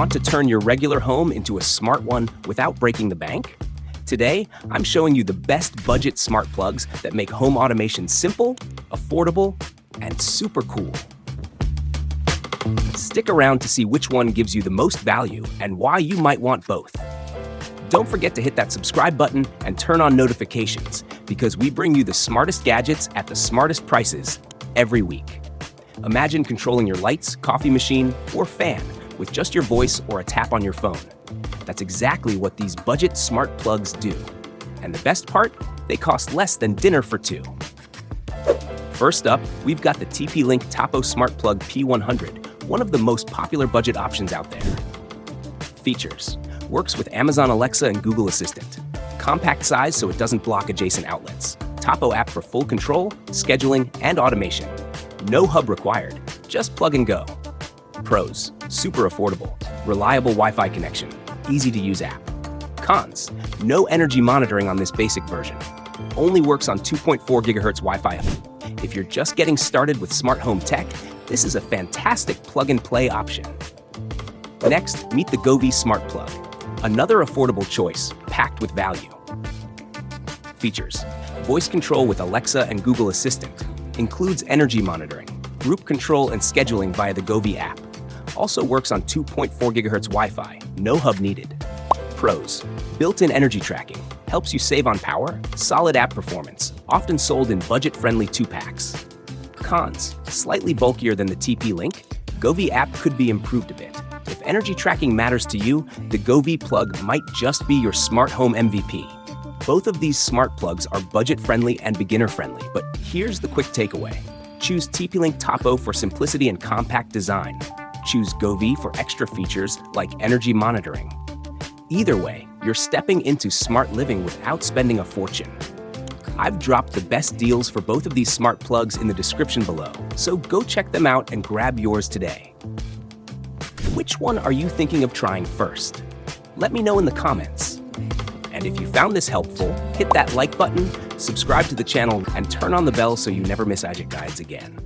Want to turn your regular home into a smart one without breaking the bank? Today, I'm showing you the best budget smart plugs that make home automation simple, affordable, and super cool. Stick around to see which one gives you the most value and why you might want both. Don't forget to hit that subscribe button and turn on notifications because we bring you the smartest gadgets at the smartest prices every week. Imagine controlling your lights, coffee machine, or fan with just your voice or a tap on your phone. That's exactly what these budget smart plugs do. And the best part? They cost less than dinner for two. First up, we've got the TP-Link Tapo Smart Plug P100, one of the most popular budget options out there. Features: works with Amazon Alexa and Google Assistant. Compact size so it doesn't block adjacent outlets. Tapo app for full control, scheduling, and automation. No hub required, just plug and go. Pros: super affordable, reliable Wi-Fi connection, easy to use app. Cons: no energy monitoring on this basic version. Only works on 2.4 GHz Wi-Fi. If you're just getting started with smart home tech, this is a fantastic plug-and-play option. Next, meet the Govee Smart Plug, another affordable choice packed with value. Features: voice control with Alexa and Google Assistant, includes energy monitoring, group control and scheduling via the Govee app. Also works on 2.4 GHz Wi-Fi, no hub needed. Pros: built-in energy tracking, helps you save on power, solid app performance, often sold in budget-friendly 2-packs. Cons: slightly bulkier than the TP-Link, Govee app could be improved a bit. If energy tracking matters to you, the Govee plug might just be your smart home MVP. Both of these smart plugs are budget-friendly and beginner-friendly, but here's the quick takeaway. Choose TP-Link Tapo for simplicity and compact design. Choose Govee for extra features like energy monitoring. Either way, you're stepping into smart living without spending a fortune. I've dropped the best deals for both of these smart plugs in the description below, so go check them out and grab yours today. Which one are you thinking of trying first? Let me know in the comments. And if you found this helpful, hit that like button, subscribe to the channel, and turn on the bell so you never miss gadget guides again.